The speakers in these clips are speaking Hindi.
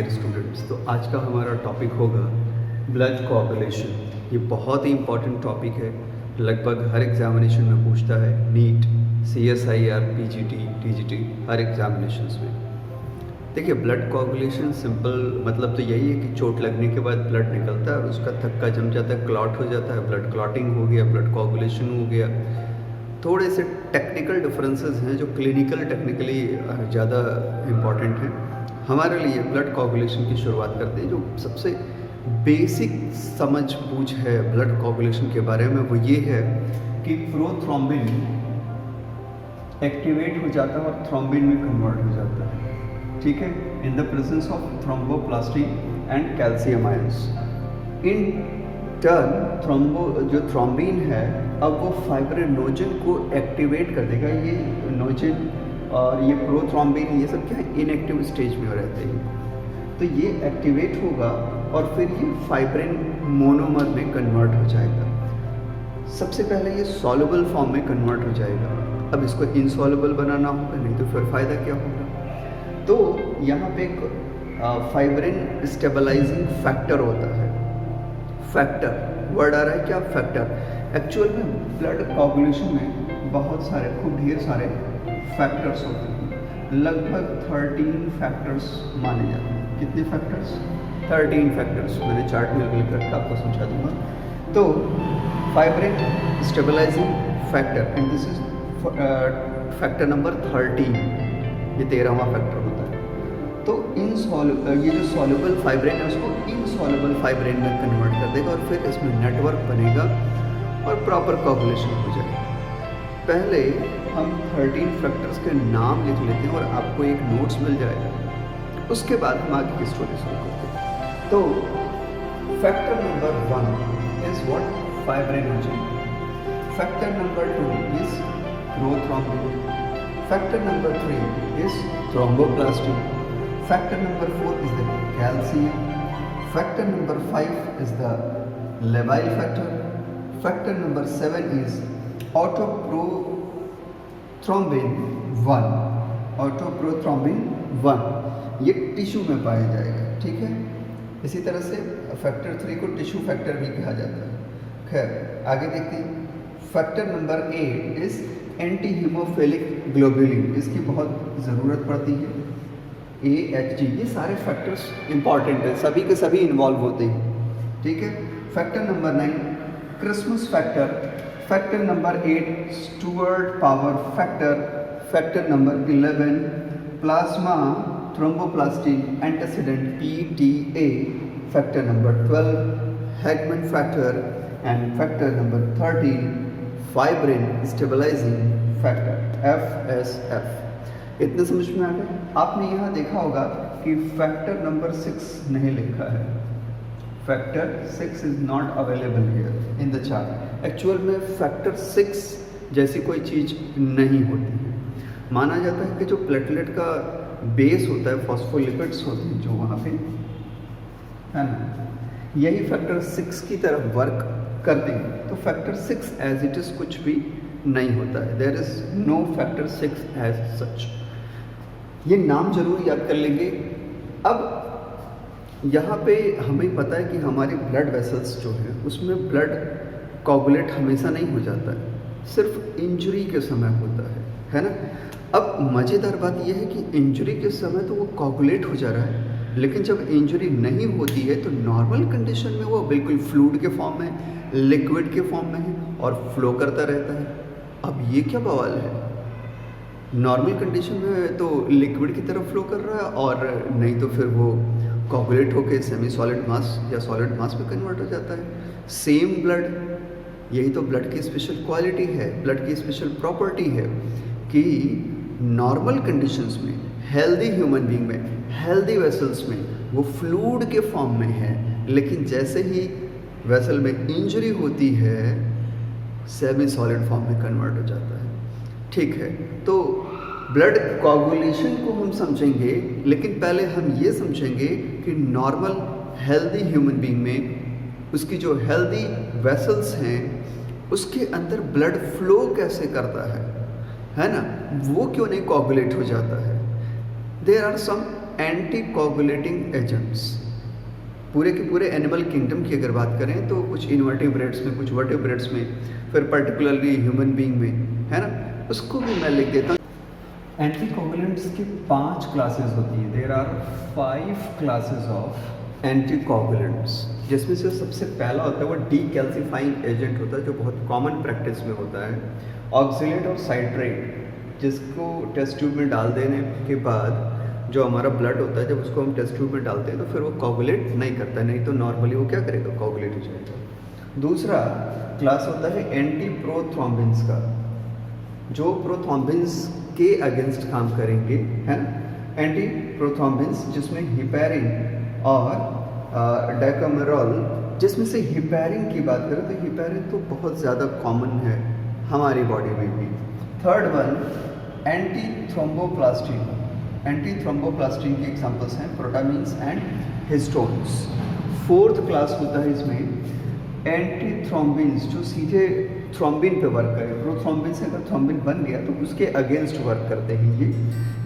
डियर स्टूडेंट्स, तो आज का हमारा टॉपिक होगा ब्लड कोआगुलेशन। ये बहुत ही इम्पॉर्टेंट टॉपिक है, लगभग हर एग्जामिनेशन में पूछता है। नीट, CSIR, PGT, TGT, हर एग्जामिनेशंस में। देखिए, ब्लड कोआगुलेशन सिंपल मतलब तो यही है कि चोट लगने के बाद ब्लड निकलता है और उसका थक्का जम जाता है, क्लॉट हो जाता है, ब्लड क्लॉटिंग हो गया, ब्लड कोआगुलेशन हो गया। थोड़े से टेक्निकल डिफरेंसेस हैं जो क्लिनिकल टेक्निकली ज़्यादा इम्पॉर्टेंट हैं। हमारे लिए ब्लड कोआगुलेशन की शुरुआत करते हैं। जो सबसे बेसिक समझ बूझ है ब्लड कोआगुलेशन के बारे में वो ये है कि प्रोथ्रोम्बिन एक्टिवेट हो जाता है और थ्रोम्बिन में कन्वर्ट हो जाता है, ठीक है, in the presence of thromboplastin and calcium ions. In turn जो थ्रोम्बिन है अब वो फाइब्रिनोजन को एक्टिवेट कर देगा। ये नोजन और ये प्रोथ्रोम्बिन ये सब क्या है, इनएक्टिव स्टेज में रहते हैं, तो ये एक्टिवेट होगा और फिर ये फाइब्रिन मोनोमर में कन्वर्ट हो जाएगा। सबसे पहले ये सॉल्युबल फॉर्म में कन्वर्ट हो जाएगा। अब इसको इनसॉल्युबल बनाना होगा, नहीं तो फिर फ़ायदा क्या होगा। तो यहाँ पे एक फाइब्रिन स्टेबलाइजिंग फैक्टर होता है। फैक्टर वर्ड आ रहा है क्या, फैक्टर। एक्चुअल में ब्लड कोआगुलेशन में बहुत सारे, खूब ढेर सारे फैक्टर्स होते हैं। लगभग 13 फैक्टर्स माने जाते हैं। कितने फैक्टर्स? 13 फैक्टर्स। मैंने चार्ट में लिख रखा, आपको समझा दूंगा। तो fibrin stabilizing factor, and this is factor number 13। ये 13वां फैक्टर होता है। तो ये जो सॉल्युबल फाइब्रिन है उसको इनसॉल्युबल फाइब्रिन में कन्वर्ट कर देगा और फिर इसमें नेटवर्क बनेगा और प्रॉपर कोआगुलेशन हो जाएगा। पहले हम 13 फैक्टर्स के नाम लिख लेते हैं और आपको एक नोट्स मिल जाएगा। उसके बाद हम आगे की स्टोरी शुरू करते हैं। तो factor number 1 is what, fibrinogen. Factor number 2 is prothrombin. Factor number 3 is thromboplastin. Factor number 4 is the calcium. Factor number 5 is the labile factor. Factor number 7 is autoprothrombin 1. Autoprothrombin 1 ये टिश्यू में पाया जाएगा, ठीक है। इसी तरह से फैक्टर 3 को टिश्यू फैक्टर भी कहा जाता है। खैर आगे देखते हैं। Factor number 8 is anti haemophilic globulin. इसकी बहुत ज़रूरत पड़ती है। AHG, ये सारे फैक्टर्स इंपॉर्टेंट है, सभी के सभी इन्वॉल्व होते हैं, ठीक है। Factor number 9 Christmas factor. Factor number 8 Stuart power factor. Factor number 11 plasma thromboplastin antecedent PTA। Factor number 12 Hageman factor. And factor number 13 fibrin stabilizing factor FSF। इतने समझ में आ गए। आपने यहाँ देखा होगा कि फैक्टर नंबर 6 नहीं लिखा है। Factor 6 is not available here in the chart. Actual में फैक्टर 6 जैसी कोई चीज़ नहीं होती है। माना जाता है कि जो प्लेटलेट का बेस होता है, फॉस्फोलिपिड्स होते हैं जो वहाँ पे है ना, यही फैक्टर 6 की तरफ वर्क करते हैं। तो फैक्टर 6 एज इट इज़ कुछ भी नहीं होता है। There is no factor 6 as such. ये नाम जरूर याद कर लेंगे। अब यहाँ पे हमें पता है कि हमारे ब्लड वेसल्स जो हैं उसमें ब्लड कोआगुलेट हमेशा नहीं हो जाता है, सिर्फ इंजरी के समय होता है ना। अब मज़ेदार बात यह है कि इंजरी के समय तो वो कोआगुलेट हो जा रहा है, लेकिन जब इंजरी नहीं होती है तो नॉर्मल कंडीशन में वो बिल्कुल फ्लूइड के फॉर्म में, लिक्विड के फॉर्म में है और फ्लो करता रहता है। अब ये क्या बवाल है, नॉर्मल कंडीशन में तो लिक्विड की तरफ फ्लो कर रहा है और नहीं तो फिर वो कोआगुलेट होकर सेमी सॉलिड मास या सॉलिड मास में कन्वर्ट हो जाता है। सेम ब्लड, यही तो ब्लड की स्पेशल क्वालिटी है, ब्लड की स्पेशल प्रॉपर्टी है कि नॉर्मल कंडीशंस में, हेल्दी ह्यूमन बीइंग में, हेल्दी वेसल्स में वो फ्लूइड के फॉर्म में है, लेकिन जैसे ही वेसल में इंजरी होती है सेमी सॉलिड फॉर्म में कन्वर्ट हो जाता है, ठीक है। तो ब्लड कोआगुलेशन को हम समझेंगे, लेकिन पहले हम ये समझेंगे कि नॉर्मल हेल्दी ह्यूमन बीइंग में उसकी जो हेल्दी वेसल्स हैं उसके अंदर ब्लड फ्लो कैसे करता है ना, वो क्यों नहीं कोआगुलेट हो जाता है। There are some anti coagulating agents. पूरे के पूरे एनिमल किंगडम की अगर बात करें तो कुछ इनवर्टिब्रेट्स में, कुछ वर्टिब्रेट्स में, फिर पर्टिकुलरली ह्यूमन बीइंग में, है ना, उसको भी मैं लिख देता हूँ। एंटीकोगुलेंट्स की 5 क्लासेस होती हैं। There are 5 classes of anticoagulants, जिसमें से सबसे पहला होता है वो डीकैल्सिफाइंग एजेंट होता है, जो बहुत कॉमन प्रैक्टिस में होता है, ऑक्सीलेट और साइट्रेट, जिसको टेस्ट ट्यूब में डाल देने के बाद जो हमारा ब्लड होता है, जब उसको हम टेस्ट ट्यूब में डालते हैं तो फिर वो कोगुलेट नहीं करता है, नहीं तो नॉर्मली वो क्या करेगा, कोगुलेट हो जाएगा। दूसरा क्लास होता है एंटी प्रोथ्रोम्बिन्स का, जो प्रोथ्रोम्बिन्स के अगेंस्ट काम करेंगे, है ना। एंटी प्रोथ्रोम्बिन्स जिसमें हिपैरिन और डेकामेरॉल, जिसमें से हिपैरिन की बात करें तो हिपैरिन तो बहुत ज़्यादा कॉमन है हमारी बॉडी में भी। Third one anti thromboplastin. Anti thromboplastin की एग्जांपल्स हैं प्रोटामीन्स एंड हिस्टोन्स। फोर्थ क्लास होता है इसमें एंटी थ्रोम्बिन्स, जो सीधे थ्रोम्बिन पे वर्क करें। प्रोथ्रोम्बिन से अगर थ्रोम्बिन बन गया तो उसके अगेंस्ट वर्क करते हैं ये,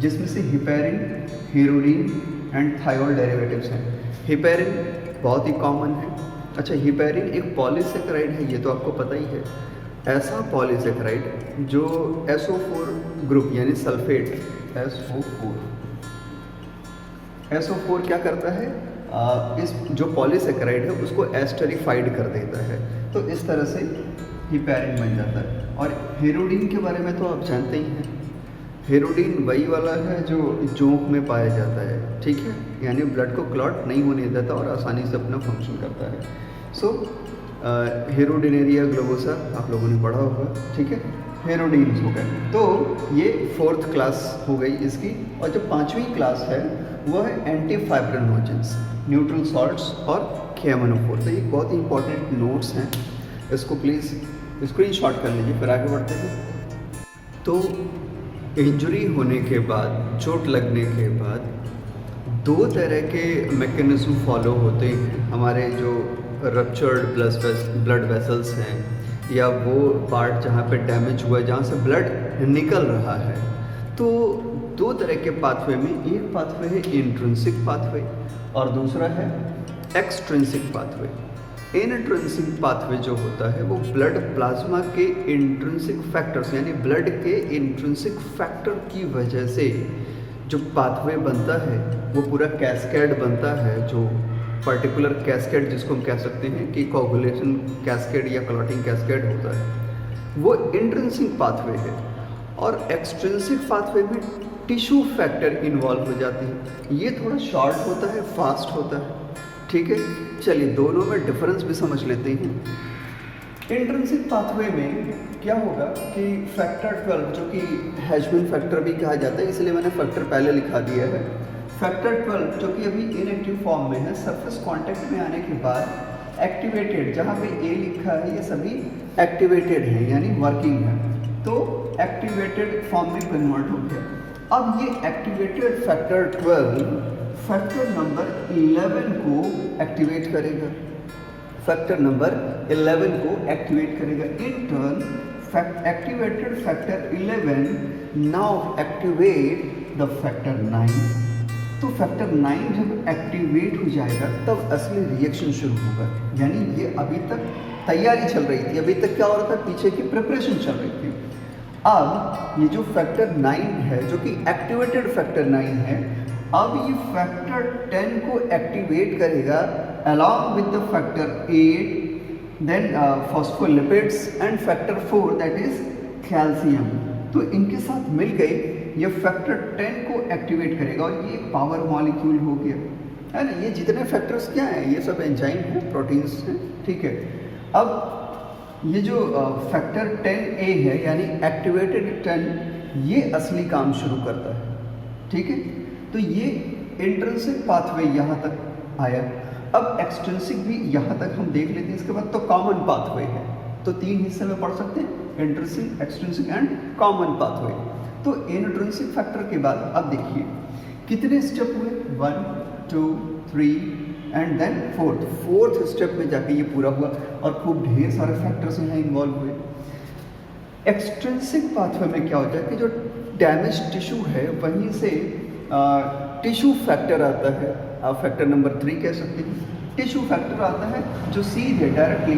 जिसमें से हिपैरिन, हीरोडीन एंड थायोल डेरिवेटिव्स हैं। हिपैरिन बहुत ही कॉमन है। अच्छा, हिपैरिन एक पॉलीसेकेराइड है, ये तो आपको पता ही है। ऐसा पॉलीसेकेराइड जो SO4 ग्रुप यानी सल्फेट SO4 क्या करता है, इस जो पॉलीसेकेराइड है उसको एस्टरिफाइड कर देता है, तो इस तरह से हिपैरिन बन जाता है। और हेरोडीन के बारे में तो आप जानते ही हैं। हेरोडीन वही वाला है जो जोंक में पाया जाता है, ठीक है, यानी ब्लड को क्लॉट नहीं होने देता और आसानी से अपना फंक्शन करता है। सो हेरोडिनेरिया ग्लोबोसा आप लोगों ने पढ़ा होगा, ठीक है, हेरोडीन्स हो गए। तो ये फोर्थ क्लास हो गई इसकी। और जो 5वीं क्लास है वो है एंटीफाइब्रिनोजेंस, न्यूट्रल सॉल्ट्स और KMNO4। तो ये बहुत ही इंपॉर्टेंट नोट्स हैं, इसको प्लीज़ स्क्रीनशॉट कर लीजिए, फिर आगे बढ़ते हैं। तो इंजरी होने के बाद, चोट लगने के बाद 2 तरह के मैकेनिज्म फॉलो होते हैं। हमारे जो रप्चर्ड ब्लड वेसल्स हैं, या वो पार्ट जहाँ पे डैमेज हुआ है, जहाँ से ब्लड निकल रहा है, तो 2 तरह के पाथवे में, एक पाथवे है इंट्रिंसिक पाथवे और दूसरा है एक्सट्रिंसिक पाथवे। इनट्रिंसिक पाथवे जो होता है वो ब्लड प्लाज्मा के इंट्रिंसिक फैक्टर्स, यानी ब्लड के इंट्रिंसिक फैक्टर की वजह से जो पाथवे बनता है वो पूरा कैस्केड बनता है, जो पर्टिकुलर कैस्केड जिसको हम कह सकते हैं कि कोगुलेशन कैस्केड या क्लॉटिंग कैस्केड होता है, वो इंट्रिंसिक पाथवे है। और एक्सट्रिंसिक पाथवे में टिश्यू फैक्टर इन्वॉल्व हो जाते हैं। ये थोड़ा शॉर्ट होता है, फास्ट होता है, ठीक है। चलिए दोनों में डिफरेंस भी समझ लेते हैं। इंट्रिंसिक पाथवे में क्या होगा कि फैक्टर 12, जो कि हैजमैन फैक्टर भी कहा जाता है, इसलिए मैंने फैक्टर पहले लिखा दिया है। फैक्टर 12 जो कि अभी इनएक्टिव फॉर्म में है, सरफेस कांटेक्ट में आने के बाद एक्टिवेटेड, जहाँ पे A लिखा है ये सभी एक्टिवेटेड है, यानी वर्किंग है, तो एक्टिवेटेड फॉर्म में कन्वर्ट हो गया। अब ये एक्टिवेटेड फैक्टर 12 फैक्टर नंबर 11 को एक्टिवेट करेगा, फैक्टर नंबर 11 को एक्टिवेट करेगा। In turn activated factor 11 now activate the factor 9। तो फैक्टर 9 जब एक्टिवेट हो जाएगा तब असली रिएक्शन शुरू होगा। यानी ये अभी तक तैयारी चल रही थी, अभी तक क्या हो रहा था, पीछे की प्रिपरेशन चल रही थी। अब ये जो फैक्टर 9 है, जो कि एक्टिवेटेड फैक्टर 9 है, अब ये फैक्टर 10 को एक्टिवेट करेगा along with the factor 8, then phospholipids and factor 4 that is calcium. तो इनके साथ मिल गई ये फैक्टर 10 को एक्टिवेट करेगा और ये पावर मॉलिक्यूल हो गया, है ना। ये जितने फैक्टर्स क्या हैं, ये सब एंजाइम हैं, प्रोटीन्स हैं, ठीक है। अब ये जो फैक्टर 10A है, यानी एक्टिवेटेड 10, ये असली काम शुरू करता है, ठीक है। तो ये इंट्रिंसिक पाथवे यहाँ तक आया। अब एक्सट्रिंसिक भी यहाँ तक हम देख लेते हैं, इसके बाद तो कॉमन पाथवे है। तो 3 हिस्से में पढ़ सकते हैं, intrinsic, extrinsic and common pathway. तो इंट्रिंसिक फैक्टर के बाद अब देखिए कितने स्टेप हुए, 1 2 3 एंड देन फोर्थ स्टेप में जाके ये पूरा हुआ और खूब ढेर सारे फैक्टर्स यहाँ इन्वॉल्व हुए। एक्सट्रिंसिक पाथवे में क्या होता है कि जो डैमेज टिश्यू है वहीं से टिश्यू फैक्टर आता है, आप फैक्टर नंबर 3 कह सकते हैं। टिश्यू फैक्टर आता है जो सीधे डायरेक्टली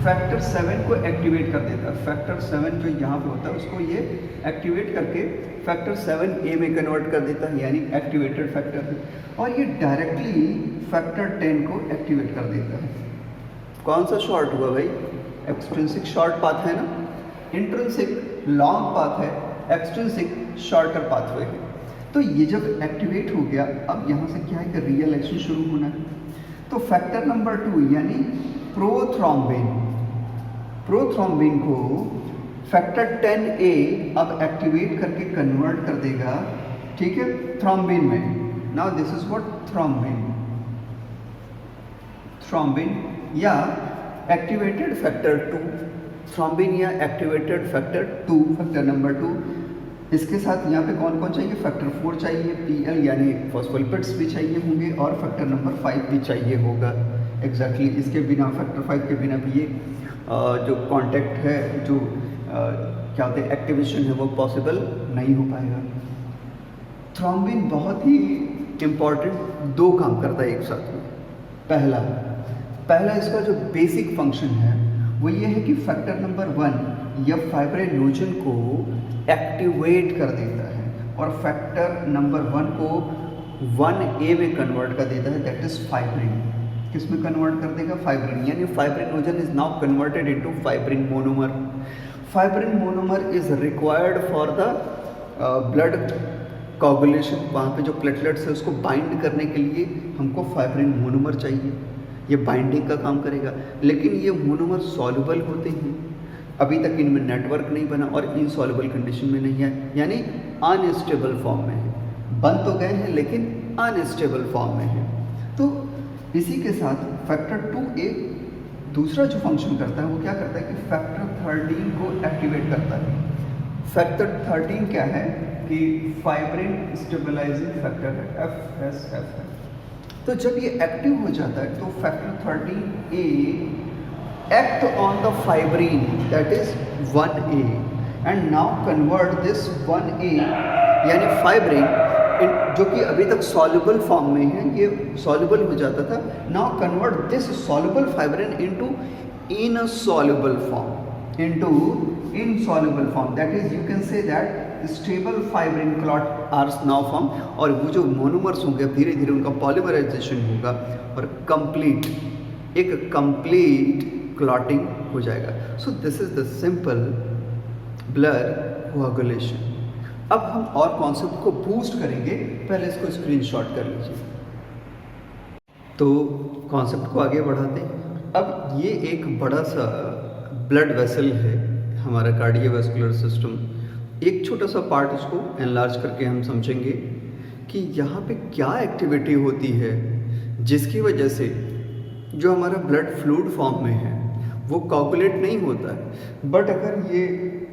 फैक्टर 7 को एक्टिवेट कर देता है। फैक्टर 7 जो यहाँ पे होता है उसको ये एक्टिवेट करके फैक्टर 7A में कन्वर्ट कर देता है, यानी एक्टिवेटेड फैक्टर है। और ये डायरेक्टली फैक्टर 10 को एक्टिवेट कर देता है। कौन सा शॉर्ट हुआ भाई? एक्सट्रिंसिक शॉर्ट पाथ है ना, इंट्रिंसिक लॉन्ग पाथ है, एक्सट्रिंसिक शॉर्टर पाथवे है। तो ये जब एक्टिवेट हो गया, अब यहाँ से क्या है कि रियल एक्शन शुरू होना है। तो फैक्टर नंबर 2 यानी प्रोथ्रोम्बिन को फैक्टर 10A अब एक्टिवेट करके कन्वर्ट कर देगा, ठीक है, थ्रोम्बिन में। Now this is what thrombin या एक्टिवेटेड फैक्टर 2, थ्रोम्बिन या एक्टिवेटेड फैक्टर 2, फैक्टर नंबर 2। इसके साथ यहाँ पे कौन कौन चाहिए? फैक्टर 4 चाहिए, PL यानी फॉस्फोलिपिड्स भी चाहिए होंगे, और फैक्टर नंबर 5 भी चाहिए होगा। एग्जैक्टली इसके बिना, फैक्टर 5 के बिना भी ये जो कांटेक्ट है, जो क्या होते हैं एक्टिवेशन है, वो पॉसिबल नहीं हो पाएगा। थ्रोम्बिन बहुत ही इम्पॉर्टेंट 2 काम करता है एक साथ में। पहला इसका जो बेसिक फंक्शन है वो ये है कि फैक्टर नंबर 1 या फाइब्रिनोजन को एक्टिवेट कर देता है और फैक्टर नंबर 1 को 1A में कन्वर्ट कर देता है, दैट इज फाइब्रिन। किस में कन्वर्ट कर देगा? फाइब्रिन, यानी fibrinogen is now converted into fibrin monomer. Fibrin monomer is required for the blood coagulation. वहाँ पे जो प्लेटलेट्स है उसको बाइंड करने के लिए हमको फाइब्रिन मोनोमर चाहिए, ये बाइंडिंग का काम करेगा। लेकिन ये मोनोमर सॉल्युबल होते हैं, अभी तक इनमें नेटवर्क नहीं बना और इनसॉल्युबल कंडीशन में नहीं है, यानी अनस्टेबल फॉर्म में है। बन तो गए हैं लेकिन अनस्टेबल फॉर्म में है। तो इसी के साथ फैक्टर 2A दूसरा जो फंक्शन करता है वो क्या करता है कि फैक्टर 13 को एक्टिवेट करता है। फैक्टर 13 क्या है कि फाइब्रिन स्टेबलाइजिंग फैक्टर है, FSF है। तो जब ये एक्टिव हो जाता है तो factor 13A act on the fibrin, that is 1A, and now convert this 1A यानी फाइब्रिन जो कि अभी तक सॉल्युबल फॉर्म में है, ये सॉल्युबल हो जाता था, now convert this soluble fibrin into insoluble form, that is you can say that stable fibrin clot are now formed, और वो जो मोनोमर्स होंगे धीरे धीरे उनका पॉलीमराइजेशन होगा और कंप्लीट क्लॉटिंग हो जाएगा। So this is the simple blood coagulation. अब हम और कॉन्सेप्ट को बूस्ट करेंगे, पहले इसको स्क्रीनशॉट कर लीजिए। तो कॉन्सेप्ट को आगे बढ़ाते हैं। अब ये एक बड़ा सा ब्लड वेसल है हमारा कार्डियोवैस्कुलर सिस्टम। एक छोटा सा पार्ट उसको एनलार्ज करके हम समझेंगे कि यहाँ पे क्या एक्टिविटी होती है जिसकी वजह से जो हमारा ब्लड फ्लूइड फॉर्म में है वो कोगुलेट नहीं होता है, बट अगर ये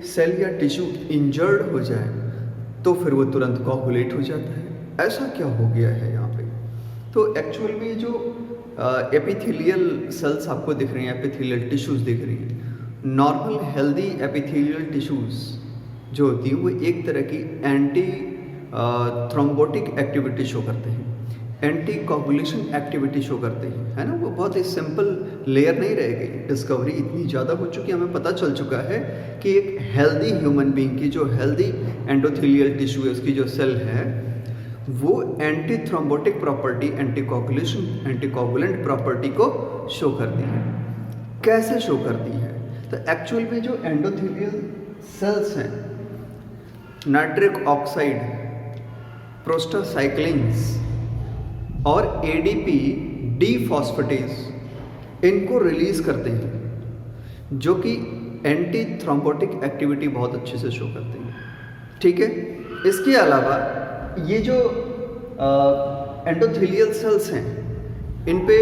सेल या टिश्यू इंजर्ड हो जाए तो फिर वो तुरंत कोगुलेट हो जाता है। ऐसा क्या हो गया है यहाँ पे? तो एक्चुअल में जो एपिथेलियल सेल्स आपको दिख रही हैं, एपिथेलियल टिश्यूज दिख रही हैं, नॉर्मल हेल्दी एपिथेलियल टिश्यूज जो होती है वो एक तरह की एंटी थ्रोम्बोटिक एक्टिविटी शो करते हैं, एंटी कोगुलेशन एक्टिविटी शो करते हैं, है ना। वो बहुत ही सिंपल लेयर नहीं रह गई, डिस्कवरी इतनी ज़्यादा हो चुकी है, हमें पता चल चुका है कि एक हेल्दी ह्यूमन बीइंग की जो हेल्दी एंडोथेलियल टिश्यू है, उसकी जो सेल है वो anti thrombotic property, anti coagulation, anti coagulant property को शो करती है। कैसे शो करती है? तो एक्चुअल में जो एंडोथेलियल सेल्स हैं, नाइट्रिक ऑक्साइड, प्रोस्टासाइक्लिन्स और ADP डीफॉस्फेटेज इनको रिलीज करते हैं, जो कि एंटी थ्रोम्बोटिक एक्टिविटी बहुत अच्छे से शो करते हैं, ठीक है। इसके अलावा ये जो एंडोथेलियल सेल्स हैं इन पे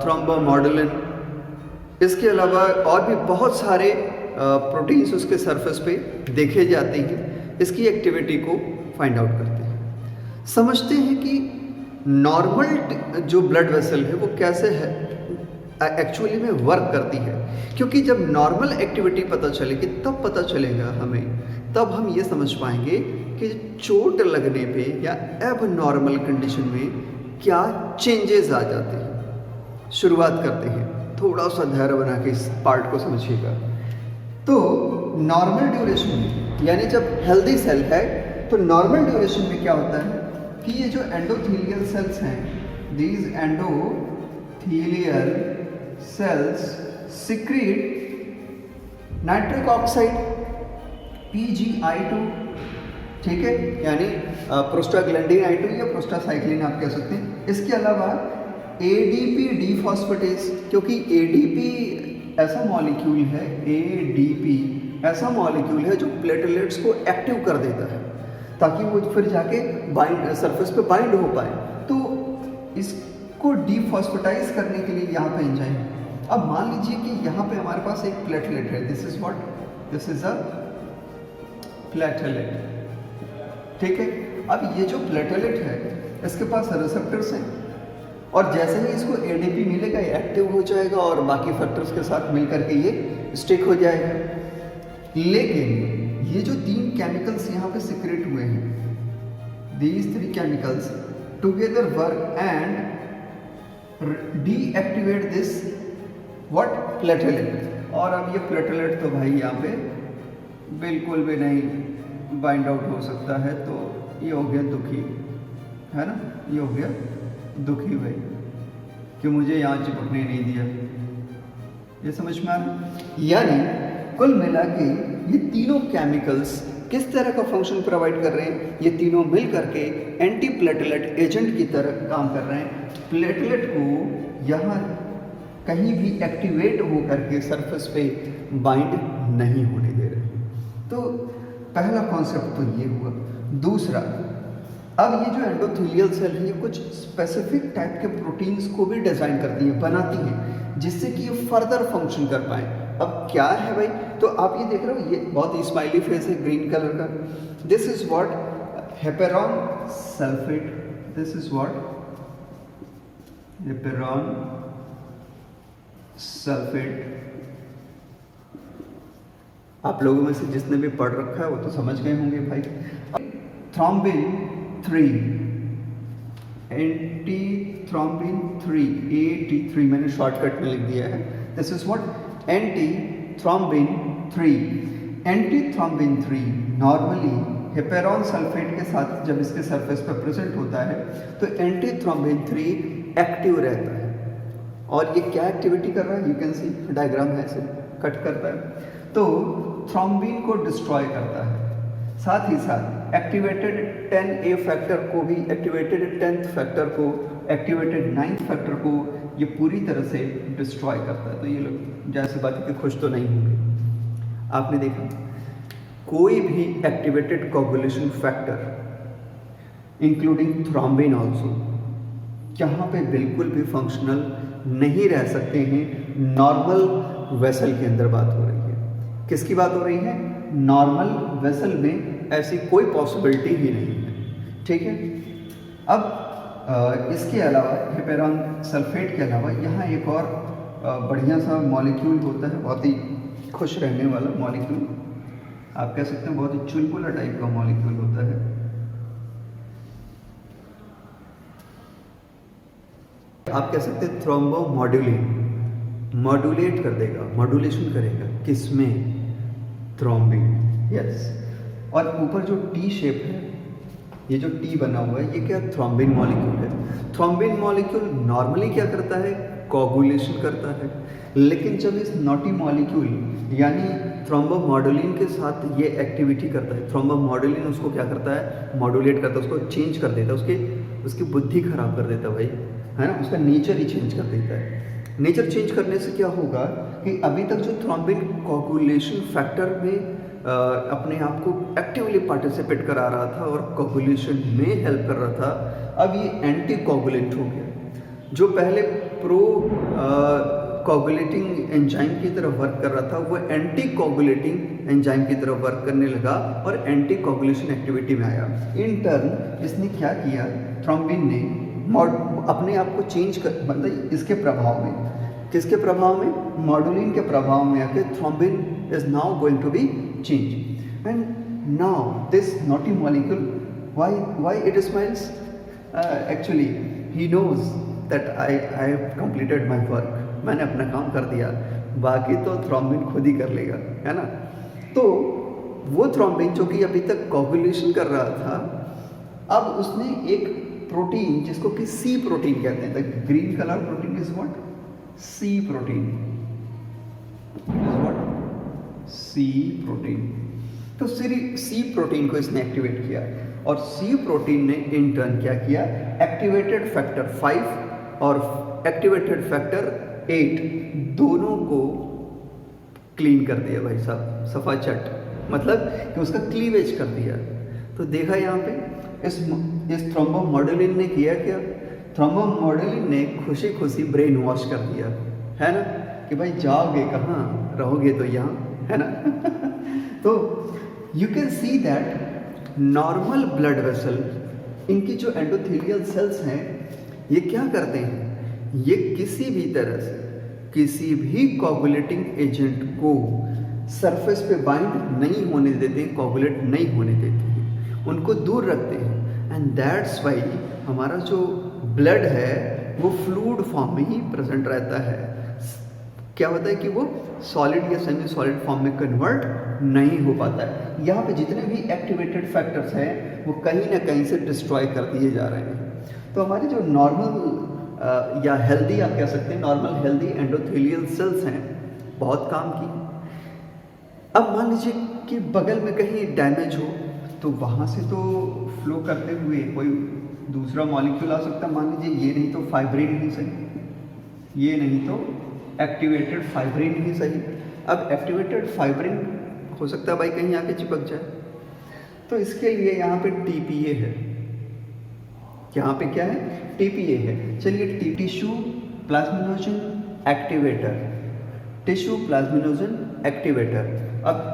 थ्रोम्बोमॉडुलिन, इसके अलावा और भी बहुत सारे प्रोटीन्स उसके सरफेस पे देखे जाते हैं, इसकी एक्टिविटी को फाइंड आउट करते हैं। समझते हैं कि नॉर्मल जो ब्लड वेसल है वो कैसे है एक्चुअली में वर्क करती है, क्योंकि जब नॉर्मल एक्टिविटी पता चलेगी तब पता चलेगा हमें, तब हम ये समझ पाएंगे कि चोट लगने पे या एब नॉर्मल कंडीशन में क्या चेंजेस आ जाते हैं। शुरुआत करते हैं, थोड़ा सा धैर्य बना के इस पार्ट को समझिएगा। तो नॉर्मल ड्यूरेशन में, यानी जब हेल्दी सेल है तो नॉर्मल ड्यूरेशन में क्या होता है कि ये जो एंडोथीलियल सेल्स हैं, these endothelial cells secrete nitric oxide PgI2, ठीक है, यानी प्रोस्टाग्लैंडिन I2 या प्रोस्टासाइक्लिन आप कह सकते हैं। इसके अलावा ADP डीफॉस्फेटेज, क्योंकि ADP ऐसा मॉलिक्यूल है, ADP ऐसा मॉलिक्यूल है जो प्लेटलेट्स को एक्टिव कर देता है ताकि वो फिर जाके बाइंड सरफेस पे बाइंड हो पाए। तो इसको डीफॉस्फेटाइज करने के लिए यहाँ पे एंजाइम। अब मान लीजिए कि यहाँ पे हमारे पास एक प्लेटलेट है, this is what, this is a platelet, ठीक है। अब ये जो प्लेटलेट है इसके पास रिसेप्टर्स हैं और जैसे ही इसको ADP मिलेगा ये एक्टिव हो जाएगा और बाकी फैक्टर्स के साथ मिलकर के ये स्टिक हो जाएगा। लेकिन ये जो 3 केमिकल्स यहाँ पे सीक्रेट हुए हैं, these 3 chemicals together work and deactivate this what platelet। और अब ये प्लेटलेट तो भाई यहाँ पे बिल्कुल भी नहीं बाइंड आउट हो सकता है, तो ये हो गया दुखी, है ना, ये हो गया दुखी भाई कि मुझे यहाँ चिपकने नहीं दिया। ये समझ में आ रहा? यानी कुल मिला के ये तीनों केमिकल्स किस तरह का फंक्शन प्रोवाइड कर रहे हैं, ये तीनों मिल करके एंटी प्लेटलेट एजेंट की तरह काम कर रहे हैं। प्लेटलेट को यहाँ कहीं भी एक्टिवेट हो करके सरफेस पे बाइंड नहीं होने दे रहे। तो पहला कॉन्सेप्ट तो ये हुआ। दूसरा, अब ये जो एंडोथेलियल सेल है ये कुछ स्पेसिफिक टाइप के प्रोटीन्स को भी डिजाइन करती है, बनाती है, जिससे कि ये फर्दर फंक्शन कर पाए। अब क्या है भाई, तो आप ये देख रहे हो, ये बहुत ही स्माइली फेस है ग्रीन कलर का। This is what heparan sulfate, this is what heparan sulfate. आप लोगों में से जिसने भी पढ़ रखा है वो तो समझ गए होंगे भाई। थ्रोम्बिन 3, एंटी थ्रोम्बिन 3, AT3 मैंने शॉर्टकट में लिख दिया है। This is what anti thrombin 3। Anti thrombin 3 normally heparan sulfate के साथ जब इसके सरफेस पर प्रेजेंट होता है तो एंटी थ्रोम्बिन 3 एक्टिव रहता है। और ये क्या एक्टिविटी कर रहा है, यू कैन सी डायग्राम है, ऐसे कट करता है, तो थ्रोम्बिन को डिस्ट्रॉय करता है। साथ ही साथ एक्टिवेटेड 10A फैक्टर को भी, एक्टिवेटेड 10th फैक्टर को, एक्टिवेटेड 9th फैक्टर को ये पूरी तरह से डिस्ट्रॉय करता है। तो ये लोग जैसे बात है कि खुश तो नहीं होंगे। आपने देखा कोई भी activated coagulation factor including thrombin also यहाँ पे बिल्कुल भी फंक्शनल नहीं रह सकते हैं। नॉर्मल वेसल के अंदर बात हो रही है, किसकी बात हो रही है, नॉर्मल वेसल में ऐसी कोई पॉसिबिलिटी ही नहीं है, ठीक है। अब इसके अलावा हेपेरॉन सल्फेट के अलावा यहाँ एक और बढ़िया सा मॉलिक्यूल होता है, बहुत ही खुश रहने वाला मॉलिक्यूल, आप कह सकते हैं बहुत ही चुलबुला टाइप का मॉलिक्यूल होता है। आप कह सकते हैं थ्रोम्बोमॉड्यूलिन, मॉड्यूलेट कर देगा, मॉड्यूलेशन करेगा, किसमें, थ्रोम्बिन, यस। और ऊपर जो टी शेप है, ये जो टी बना हुआ है, ये क्या थ्रोम्बिन मॉलिक्यूल है। थ्रोम्बिन मॉलिक्यूल नॉर्मली क्या करता है, कोगुलेशन करता है, लेकिन जब इस नॉटी मॉलिक्यूल यानी थ्रोम्बोमॉड्यूलिन के साथ ये एक्टिविटी करता है, थ्रोम्बोमॉड्यूलिन उसको क्या करता है, मॉड्यूलेट करता है, उसको चेंज कर देता है, उसकी बुद्धि खराब कर देता है भाई, है ना, उसका नेचर ही चेंज कर देता है। नेचर चेंज करने से क्या होगा कि अभी तक जो थ्रोम्बिन कोगुलेशन फैक्टर में अपने आप को एक्टिवली पार्टिसिपेट करा रहा था और कोगुलेशन में हेल्प कर रहा था, अब ये एंटी कोगुलेंट हो गया। जो पहले प्रो कोगुलेटिंग एंजाइम की तरह वर्क कर रहा था वो एंटी कोगुलेटिंग एंजाइम की तरह वर्क करने लगा और एंटी कोगुलेशन एक्टिविटी में आया। इन टर्न इसने क्या किया, थ्रोम्बिन ने अपने आप को चेंज कर, मतलब इसके प्रभाव में, किसके प्रभाव में, मॉड्यूलिन के प्रभाव में आके thrombin is now going to be change. And now this naughty molecule, why it smiles? Actually he knows that I have completed my work, मैंने अपना काम कर दिया, बाकी तो थ्रोम्बिन खुद ही कर लेगा, है ना। तो वो थ्रोम्बिन जो कि अभी तक कोगुलेशन कर रहा था, अब उसने एक प्रोटीन जिसको कि सी प्रोटीन कहते हैं, the green colour protein is what? C protein is what? C protein. तो सी प्रोटीन को इसने एक्टिवेट किया और सी प्रोटीन ने इन टर्न क्या किया, एक्टिवेटेड फैक्टर 5 और एक्टिवेटेड फैक्टर 8 दोनों को क्लीन कर दिया भाई साहब, सफा चट, मतलब कि उसका क्लीवेज कर दिया। तो देखा यहाँ पे इस थ्रोम्बोमोडुलिन ने किया क्या, थ्रोम्बोमोडुलिन ने खुशी खुशी ब्रेन वॉश कर दिया, है ना, कि भाई जाओगे कहाँ, रहोगे तो यहाँ, है ना। तो you can see that normal blood vessel, इनकी जो एंडोथेलियल सेल्स हैं ये क्या करते हैं, ये किसी भी तरह से किसी भी कोगुलेटिंग एजेंट को सरफेस पे बाइंड नहीं होने देते हैं, कोगुलेट नहीं होने देते हैं, उनको दूर रखते हैं। एंड दैट्स वाई हमारा जो ब्लड है वो फ्लूइड फॉर्म में ही प्रेजेंट रहता है। क्या होता है कि वो सॉलिड या सेमी सॉलिड फॉर्म में कन्वर्ट नहीं हो पाता है। यहाँ पे जितने भी एक्टिवेटेड फैक्टर्स हैं वो कहीं ना कहीं से डिस्ट्रॉय कर दिए जा रहे हैं। तो हमारे जो नॉर्मल या हेल्दी आप कह सकते हैं, नॉर्मल हेल्दी एंडोथेलियल सेल्स हैं, बहुत काम की। अब मान लीजिए कि बगल में कहीं डैमेज हो तो वहाँ से तो फ्लो करते हुए कोई दूसरा मॉलिक्यूल आ सकता है, मान लीजिए ये नहीं तो फाइब्रिन ही सही, ये नहीं तो एक्टिवेटेड फाइब्रिन ही सही। अब एक्टिवेटेड फाइब्रिन हो सकता है भाई कहीं आके चिपक जाए, तो इसके लिए यहाँ पे टीपीए है। यहाँ पे क्या है, टीपीए है। चलिए tissue plasminogen activator, tissue plasminogen activator. अब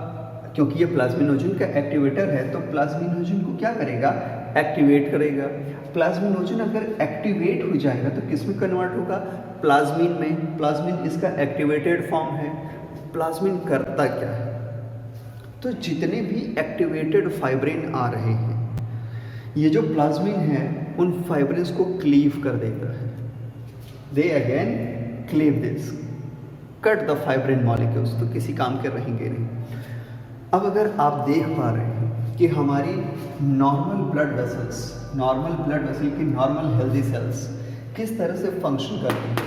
क्योंकि ये प्लाज्मिनोजन का एक्टिवेटर है तो प्लाज्मिनोजन को क्या करेगा, एक्टिवेट करेगा। प्लाज्मिनोजन अगर एक्टिवेट हो जाएगा तो किस में कन्वर्ट होगा, प्लाज्मिन में। प्लाज्मिन इसका एक्टिवेटेड फॉर्म है। प्लाज्मिन करता क्या है, तो जितने भी एक्टिवेटेड फाइब्रिन आ रहे हैं, ये जो प्लाज्मिन है उन फाइब्रिन्स को क्लीव कर देता है। They again cleave this, cut the fibrin molecules, तो किसी काम के रहेंगे नहीं। अब अगर आप देख पा रहे हैं कि हमारी नॉर्मल ब्लड वेसल की नॉर्मल हेल्दी सेल्स किस तरह से फंक्शन करती हैं,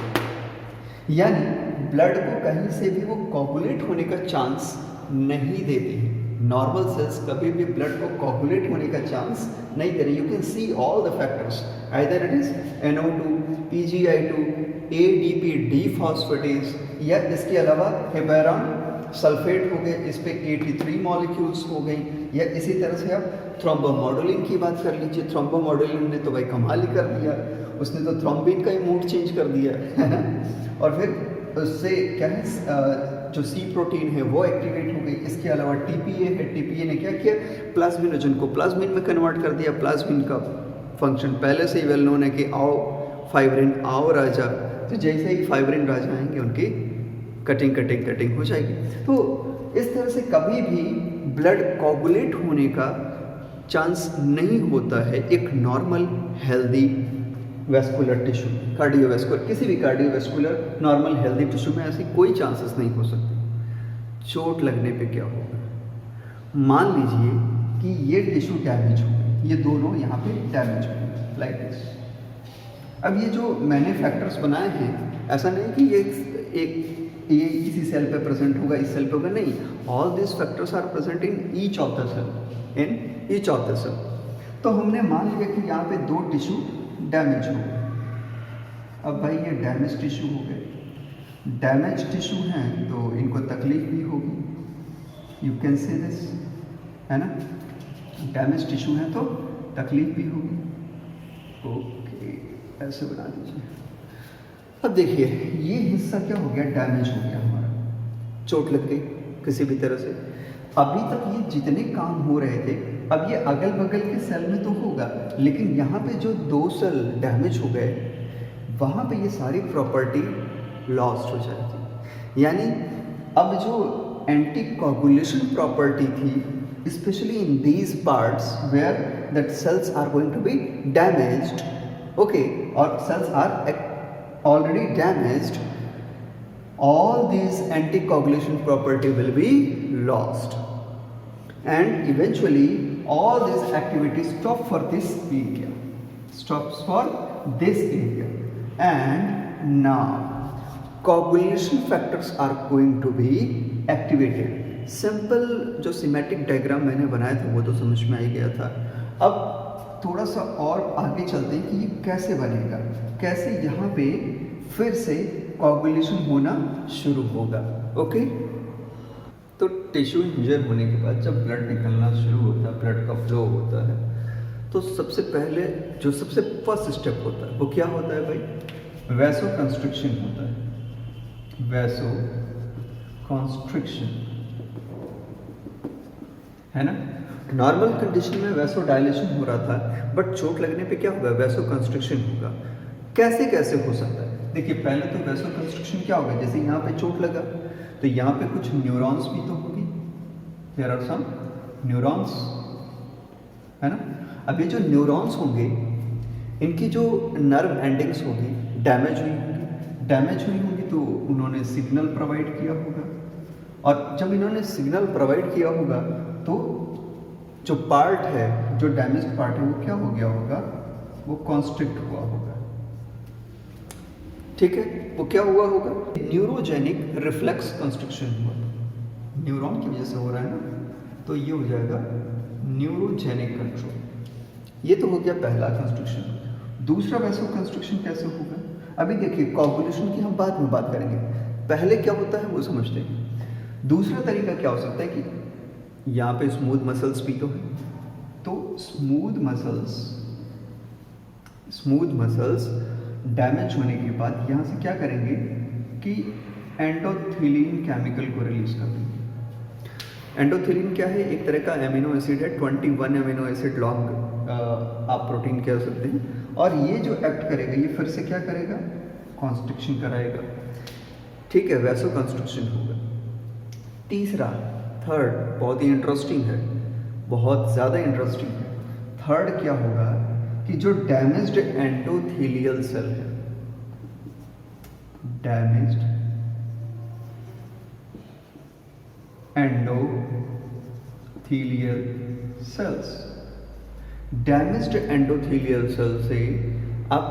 यानी ब्लड को कहीं से भी वो कोगुलेट होने का चांस नहीं देती हैं। नॉर्मल सेल्स कभी भी ब्लड को कोगुलेट होने का चांस नहीं दे रही। You can see all the factors, either it is NO2, PgI2, ADP डीफॉस्फेटेज, या इसके अलावा हेपेरॉन सल्फेट हो गए, इस पे 83 मॉलिक्यूल्स हो गई, या इसी तरह से आप थ्रोम्बोमोडुलिन की बात कर लीजिए। थ्रोम्बोमोडुलिन ने तो भाई कमाल ही कर दिया, उसने तो थ्रोम्बिन का ही मूड चेंज कर दिया, है ना। और फिर उससे क्या है, जो सी प्रोटीन है वो एक्टिवेट हो गई। इसके अलावा टीपीए है, टीपीए ने क्या किया, प्लाज्मिनोजन को प्लाज्मिन में कन्वर्ट कर दिया। प्लाज्मिन का फंक्शन पहले से ही वेल नोन है कि आओ फाइब्रिन आओ राजा, तो जैसे ही फाइब्रिन राजा आएंगे उनकी कटिंग हो जाएगी। तो इस तरह से कभी भी ब्लड कोगुलेट होने का चांस नहीं होता है एक normal healthy vascular tissue, cardiovascular, किसी भी कार्डियोवेस्कुलर नॉर्मल हेल्दी टिश्यू में ऐसी कोई चांसेस नहीं हो सकते। चोट लगने पे क्या होगा, मान लीजिए कि ये टिश्यू डैमेज हो गए, ये दोनों यहाँ पे डैमेज हो गए लाइक दिस। अब ये जो मैंने फैक्टर्स बनाए हैं, ऐसा नहीं कि ये इसी सेल पे प्रेजेंट होगा, इस सेल पे होगा, नहीं। All this factors are present in each of the cell, तो हमने मान लिया कि यहाँ पे दो टिश्यू डैमेज हो गए। अब भाई ये डैमेज टिश्यू हो गए, डैमेज टिश्यू हैं तो इनको तकलीफ भी होगी, यू कैन से दिस, है ना। डैमेज टिश्यू है तो तकलीफ भी होगी। ओके, ऐसे बना दीजिए। अब देखिए ये हिस्सा क्या हो गया, डैमेज हो गया हमारा, चोट लग गई किसी भी तरह से। अभी तक ये जितने काम हो रहे थे, अब ये अगल बगल के सेल में तो होगा, लेकिन यहाँ पे जो दो सेल डैमेज हो गए वहाँ पे ये सारी प्रॉपर्टी लॉस्ट हो जाएगी। यानी अब जो एंटी कोगुलेशन प्रॉपर्टी थी especially in these parts where that cells are going to be damaged, okay, or cells are already damaged, all these anticoagulation property will be lost, and eventually all these activities stop for this area, stops for this area, and now coagulation factors are going to be activated. Simple जो सिमेटिक डायग्राम मैंने बनाया था वो तो समझ में आ ही गया था। अब थोड़ा सा और आगे चलते हैं कि ये कैसे बनेगा, कैसे यहाँ पे फिर से कोagulation होना शुरू होगा। ओके, तो टिश्यू इंजर होने के बाद जब ब्लड निकलना शुरू होता है, ब्लड का फ्लो होता है, तो सबसे पहले जो सबसे फर्स्ट स्टेप होता है वो क्या होता है भाई? वैसो कंस्ट्रिक्शन होता है। वैसो कॉन्स्ट्रिक्शन है ना। नॉर्मल कंडीशन में वैसो डायलेशन हो रहा था, बट चोट लगने पे क्या होगा? वैसो कंस्ट्रिक्शन होगा। कैसे कैसे हो सकता है? देखिए, पहले तो वैसो कंस्ट्रिक्शन क्या होगा, जैसे यहाँ पे चोट लगा तो यहाँ पे कुछ न्यूरॉन्स भी तो होगी, देयर आर सम न्यूरॉन्स, है ना। अब ये जो न्यूरॉन्स होंगे, इनकी जो नर्व एंडिंग्स होगी डैमेज हुई होंगी, तो उन्होंने सिग्नल प्रोवाइड किया होगा, और जब इन्होंने सिग्नल प्रोवाइड किया होगा तो जो पार्ट है, जो डैमेज्ड पार्ट है, वो क्या हो गया होगा? वो कॉन्स्ट्रिक्ट हुआ होगा। ठीक है, वो क्या हुआ होगा? न्यूरोजेनिक रिफ्लेक्स कंस्ट्रक्शन हुआ, न्यूरॉन की वजह से हो रहा है ना, तो ये हो जाएगा न्यूरोजेनिक कंट्रोल। ये तो हो गया पहला कंस्ट्रक्शन। दूसरा वैसो कंस्ट्रक्शन कैसे होगा? अभी देखिए, कोagulation की हम बाद में बात करेंगे, पहले क्या होता है वो समझते हैं। दूसरा तरीका क्या हो सकता है कि यहाँ पे स्मूथ मसल्स भी तो है, तो स्मूथ मसल्स डैमेज होने के बाद यहाँ से क्या करेंगे कि एंडोथिलीन केमिकल को रिलीज कर देंगे। एंडोथिलीन क्या है? एक तरह का एमिनो एसिड है, 21 एमिनो एसिड लॉन्ग आप प्रोटीन कह सकते हैं, और ये जो एक्ट करेगा, ये फिर से क्या करेगा? कॉन्स्ट्रिक्शन कराएगा। ठीक है, वैसो कॉन्स्ट्रिक्शन होगा। तीसरा, थर्ड बहुत ही इंटरेस्टिंग है, बहुत ज़्यादा इंटरेस्टिंग है। थर्ड क्या होगा कि जो डैमेज्ड एंडोथेलियल सेल है, डैमेज्ड एंडोथेलियल सेल से आप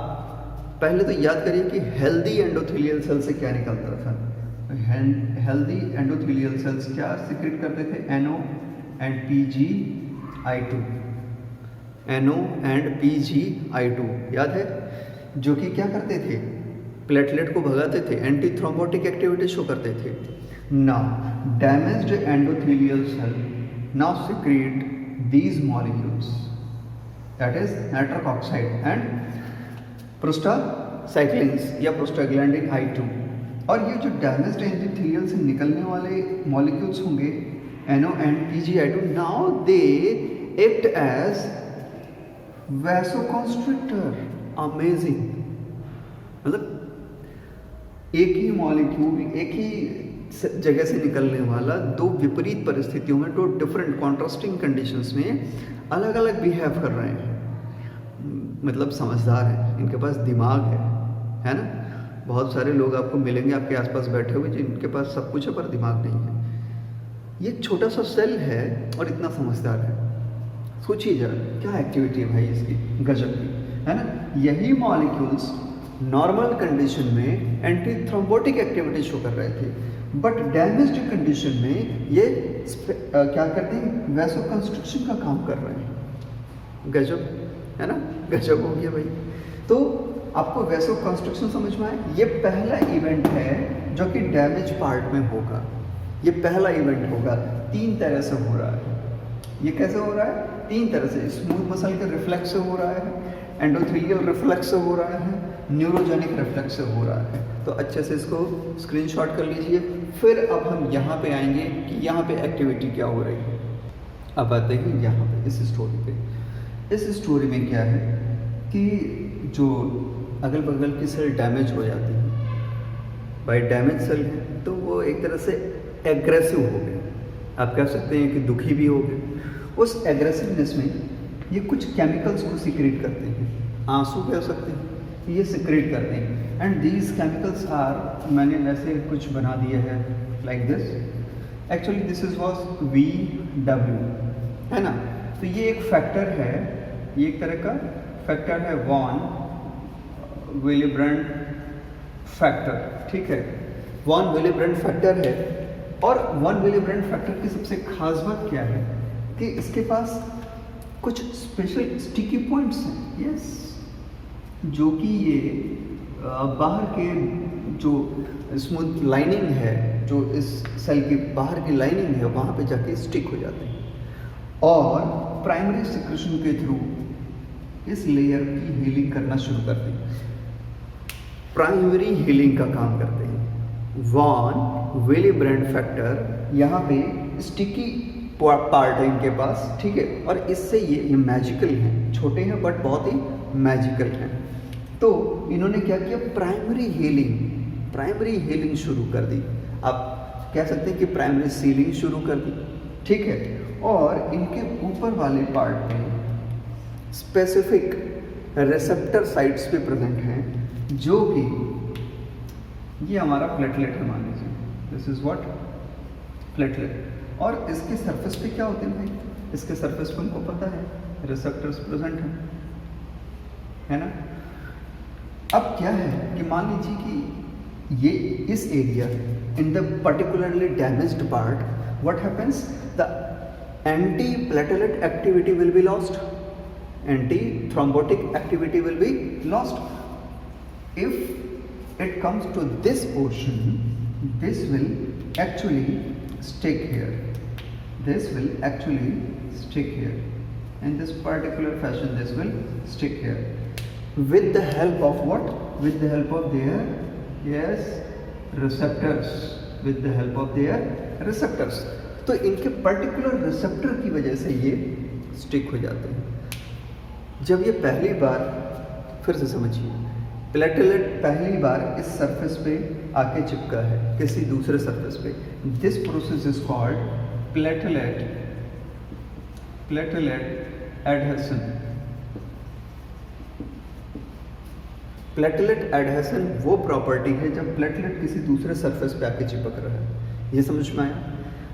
पहले तो याद करिए कि हेल्दी एंडोथेलियल सेल से क्या निकलता था। हेल्दी एंडोथेलियल सेल्स क्या सिक्रेट करते थे? NO and PGI2, NO and PGI2 याद है, जो कि क्या करते थे? प्लेटलेट को भगाते थे, एंटी थ्रोम्बोटिक एक्टिविटी शो करते थे। Now damaged endothelial cell now secrete these molecules, that is nitric oxide and prostacyclins या prostaglandin I2, और ये जो डैमेज्ड एंडोथेलियल से निकलने वाले मॉलिक्यूल्स होंगे NO and PGI2, now they act as vasoconstrictor. Amazing, मतलब एक ही मॉलिक्यूल, एक ही जगह से निकलने वाला, दो विपरीत परिस्थितियों में, दो डिफरेंट कॉन्ट्रास्टिंग कंडीशंस में अलग अलग बिहेव कर रहे हैं। मतलब समझदार हैं, इनके पास दिमाग है ना। बहुत सारे लोग आपको मिलेंगे आपके आसपास बैठे हुए जिनके पास सब कुछ है पर दिमाग नहीं है। ये छोटा सा सेल है और इतना समझदार है। सोचिए जरा क्या एक्टिविटी है भाई इसकी, गजब की, है ना। यही मॉलिक्यूल्स नॉर्मल कंडीशन में एंटी थ्रोम्बोटिक एक्टिविटी शो कर रहे थे, बट डैमेज्ड कंडीशन में ये क्या करते हैं? वैसोकंस्ट्रिक्शन का काम कर रहे हैं। गजब, है ना, गजब हो गया भाई। तो आपको वैसोकंस्ट्रिक्शन समझ में आए? ये पहला इवेंट है जो कि डैमेज पार्ट में होगा। ये पहला इवेंट होगा, 3 तरह से हो रहा है। ये कैसे हो रहा है? 3 तरह से। स्मूथ मसल के रिफ्लेक्स से हो रहा है, एंडोथेलियल रिफ्लेक्स से हो रहा है, न्यूरोजेनिक रिफ्लेक्स से हो रहा है। तो अच्छे से इसको स्क्रीनशॉट कर लीजिए। फिर अब हम यहाँ पे आएंगे कि यहाँ पे एक्टिविटी क्या हो रही है। अब आते हैं यहाँ पे इस स्टोरी पे। इस स्टोरी में क्या है कि जो अगल बगल की सेल डैमेज हो जाती है, बाई डैमेज सेल है तो वो एक तरह से एग्रेसिव हो गए। आप कह सकते हैं कि दुखी भी हो गए। उस एग्रेसिवनेस में ये कुछ केमिकल्स को सीक्रेट करते हैं, आंसू कह सकते हैं, ये सीक्रेट करते हैं। एंड दीज केमिकल्स आर, मैंने ऐसे कुछ बना दिया है like this, actually this is was VW, है ना। तो ये एक फैक्टर है, ये एक तरह का फैक्टर है, वॉन विलिब्रेंड फैक्टर, ठीक है, वॉन विलिब्रेंड फैक्टर है। और वॉन विलिब्रेंड फैक्टर की सबसे खास बात क्या है कि इसके पास कुछ स्पेशल स्टिकी पॉइंट्स हैं, यस, जो कि ये बाहर के जो स्मूथ लाइनिंग है, जो इस सेल की बाहर की लाइनिंग है, वहाँ पे जाके स्टिक हो जाते हैं और प्राइमरी सिक्रेशन के थ्रू इस लेयर की हीलिंग करना शुरू करते हैं, प्राइमरी हीलिंग का काम करते हैं। वॉन विलिब्रेंड फैक्टर यहाँ पे स्टिकी पार्ट है इनके पास, ठीक है, और इससे ये मैजिकल हैं, छोटे हैं बट बहुत ही मैजिकल हैं। तो इन्होंने क्या किया, प्राइमरी हीलिंग शुरू कर दी। आप कह सकते हैं कि प्राइमरी सीलिंग शुरू कर दी, ठीक है। और इनके ऊपर वाले पार्ट में स्पेसिफिक रिसेप्टर साइट्स पे प्रेजेंट हैं, जो कि ये हमारा प्लेटलेट है, मान लीजिए दिस इज व्हाट प्लेटलेट। और इसके सरफेस पे क्या होते हैं भाई, इसके सरफेस पे हमको पता है रिसेप्टर्स प्रेजेंट हैं, है ना। अब क्या है कि मान लीजिए कि ये इस area in the particularly damaged part, what happens, the anti platelet activity will be lost, anti thrombotic activity will be lost. If it comes to this portion, this will actually stick here, this will actually stick here, in this particular fashion this will stick here, with the help of what, with the help of their, yes, receptors, with the help of their receptors। तो इनके पर्टिकुलर रिसेप्टर की वजह से ये स्टिक हो जाते हैं। जब ये पहली बार, फिर से समझिए, प्लेटलेट पहली बार इस सरफेस पे आके चिपका है किसी दूसरे सरफेस पे, this process is called platelet adhesion. Platelet adhesion वो प्रॉपर्टी है जब प्लेटलेट किसी दूसरे सरफेस पे आके चिपक रहा है, ये समझ में आया।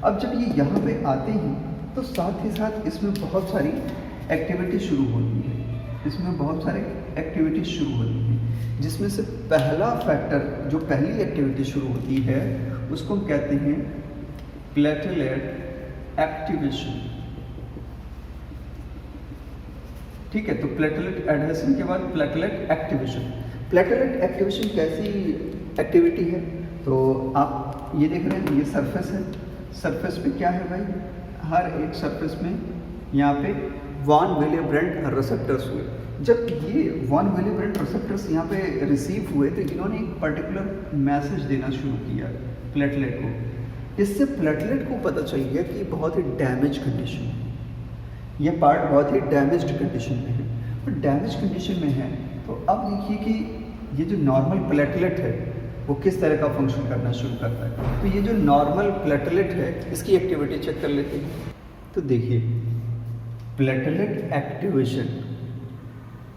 अब जब ये यहाँ पे आते हैं तो साथ ही साथ इसमें बहुत सारी एक्टिविटी शुरू होती है, इसमें बहुत सारे एक्टिविटी शुरू होती है, जिसमें से पहला फैक्टर, जो पहली एक्टिविटी शुरू होती है, उसको हम कहते हैं प्लेटलेट एक्टिवेशन, ठीक है। तो प्लेटलेट एडहेशन के बाद प्लेटलेट एक्टिवेशन। प्लेटलेट एक्टिवेशन कैसी एक्टिविटी है, तो आप ये देख रहे हैं, ये सरफेस है, सरफेस पे क्या है भाई, हर एक सरफेस में यहाँ पे वॉन विलिब्रेंड रिसेप्टर्स हुए। जब ये वॉन विलिब्रेंड रिसेप्टर्स यहाँ पे रिसीव हुए तो इन्होंने एक पर्टिकुलर मैसेज देना शुरू किया प्लेटलेट को। इससे प्लेटलेट को पता चल गया कि बहुत ही डैमेज कंडीशन है, ये पार्ट बहुत ही डैमेज्ड कंडीशन में है। और डैमेज कंडीशन में है तो अब देखिए कि ये जो नॉर्मल प्लेटलेट है वो किस तरह का फंक्शन करना शुरू करता है। तो ये जो नॉर्मल प्लेटलेट है इसकी एक्टिविटी चेक कर लेते हैं। तो देखिए प्लेटलेट एक्टिवेशन,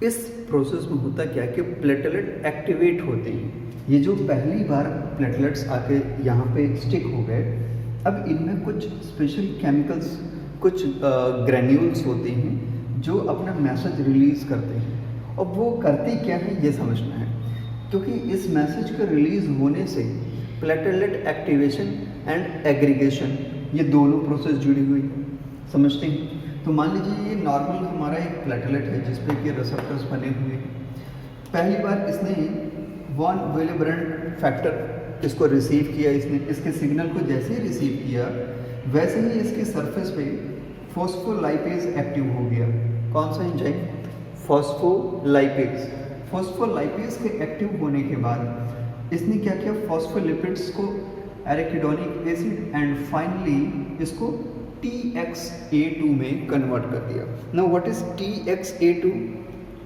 इस प्रोसेस में होता क्या है कि प्लेटलेट एक्टिवेट होते हैं। ये जो पहली बार प्लेटलेट्स आके यहाँ पे स्टिक हो गए, अब इनमें कुछ स्पेशल केमिकल्स, कुछ ग्रैन्यूल्स होते हैं जो अपना मैसेज रिलीज करते हैं। और वो करते क्या है ये समझना है, क्योंकि इस मैसेज के रिलीज होने से प्लेटलेट एक्टिवेशन एंड एग्रीगेशन, ये दोनों प्रोसेस जुड़ी हुई है, समझते हैं। तो मान लीजिए ये नॉर्मल हमारा एक प्लेटलेट है जिसपे कि रिसेप्टर्स बने हुए हैं। पहली बार इसने वॉन विलिब्रेंड फैक्टर इसको रिसीव किया, इसने इसके सिग्नल को जैसे ही रिसीव किया वैसे ही इसके सरफेस पे फॉस्फोलाइपेज एक्टिव हो गया। कौन सा एंजाइम? फॉस्फोलाइपेज। फॉस्फोलाइपेज के एक्टिव होने के बाद इसने क्या किया, फॉस्फोलिपिड्स को एराकिडोनिक एसिड एंड फाइनली इसको TXA2 में कन्वर्ट कर दिया। Now what is TXA2?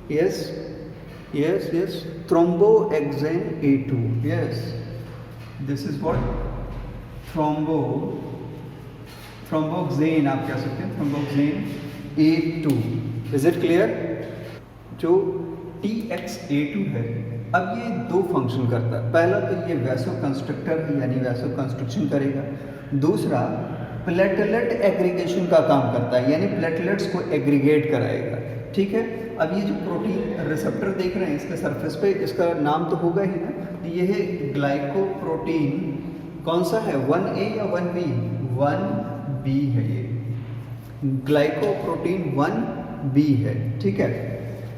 yes, thromboxane A2, yes, this is what thromboxane आप कह सकते हैं, thromboxane A2। Is it clear? जो TXA2 है, अब ये दो फंक्शन करता है। पहला तो ये वैसो कंस्ट्रक्टर है, यानी वैसो कंस्ट्रक्शन करेगा। दूसरा प्लेटलेट एग्रीगेशन का काम करता है, यानी प्लेटलेट्स को एग्रीगेट कराएगा। ठीक है, अब ये जो प्रोटीन रिसेप्टर देख रहे हैं इसके सरफेस पे, इसका नाम तो होगा ही ना, ये है ग्लाइकोप्रोटीन। कौन सा है, 1A या 1B? 1B है ये, ग्लाइकोप्रोटीन 1B है। ठीक है,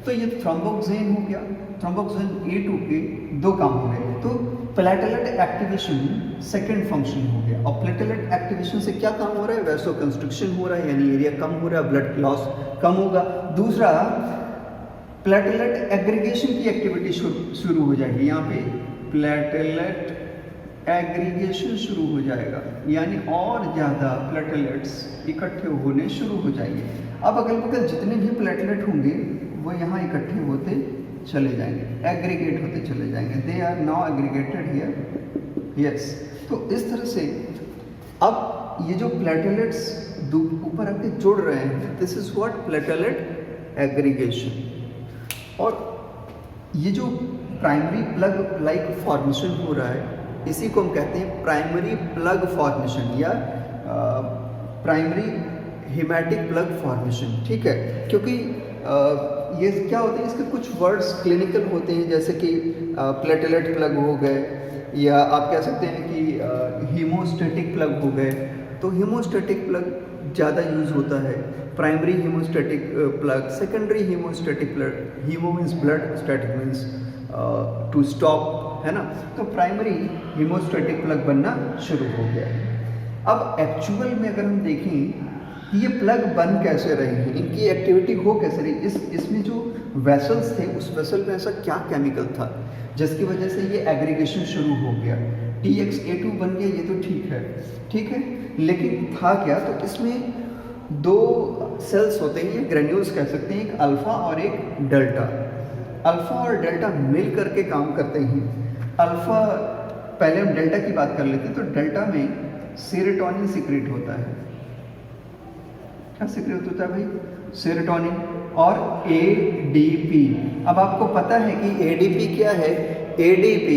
तो ये थ्रोम्बोक्सेन हो गया। थ्रोम्बोक्सेन A2 के दो काम हो गए। तो प्लेटलेट एक्टिवेशन सेकंड फंक्शन हो गया। और प्लेटलेट एक्टिवेशन से क्या काम हो रहा है, वैसो कंस्ट्रक्शन हो रहा है, यानी एरिया कम हो रहा है, ब्लड लॉस कम होगा। दूसरा प्लेटलेट एग्रीगेशन की एक्टिविटी शुरू हो जाएगी। यहाँ पे प्लेटलेट एग्रीगेशन शुरू हो जाएगा, यानी और ज़्यादा प्लेटलेट्स इकट्ठे होने शुरू हो जाएंगे। अब अगल बगल जितने भी प्लेटलेट होंगे वो यहाँ इकट्ठे होते चले जाएंगे, एग्रीगेट होते चले जाएंगे। They are now aggregated here. Yes, तो इस तरह से अब ये जो प्लेटलेट्स ऊपर आके जुड़ रहे हैं, this is what platelet aggregation. और ये जो प्राइमरी प्लग लाइक फॉर्मेशन हो रहा है, इसी को हम कहते हैं प्राइमरी प्लग फॉर्मेशन या प्राइमरी हेमेटिक प्लग फॉर्मेशन। ठीक है, क्योंकि ये क्या होते हैं, इसके कुछ वर्ड्स क्लिनिकल होते हैं, जैसे कि प्लेटलेट प्लग हो गए, या आप कह सकते हैं कि हीमोस्टेटिक प्लग हो गए। तो हीमोस्टेटिक प्लग ज़्यादा यूज़ होता है, primary haemostatic plug, secondary haemostatic plug. Haemo means blood, static means to stop, है ना। तो प्राइमरी हीमोस्टेटिक प्लग बनना शुरू हो गया। अब एक्चुअल में अगर हम देखें ये प्लग बन कैसे रहे हैं, इनकी एक्टिविटी हो कैसे रही, इसमें जो वेसल्स थे उस वेसल में ऐसा क्या केमिकल था जिसकी वजह से ये एग्रीगेशन शुरू हो गया। TXA2 बन गया, ये तो ठीक है, लेकिन था क्या, तो इसमें दो सेल्स होते हैं, ये ग्रेन्यूल्स कह सकते हैं, एक अल्फा और एक डेल्टा। अल्फा और डेल्टा मिल करके काम करते हैं। अल्फा, पहले हम डेल्टा की बात कर लेते हैं, तो डेल्टा में सेरोटोनिन सीक्रेट होता है। क्या सीक्रेट होता है भाई, सेरोटोनिन और ADP। अब आपको पता है कि ADP क्या है, ADP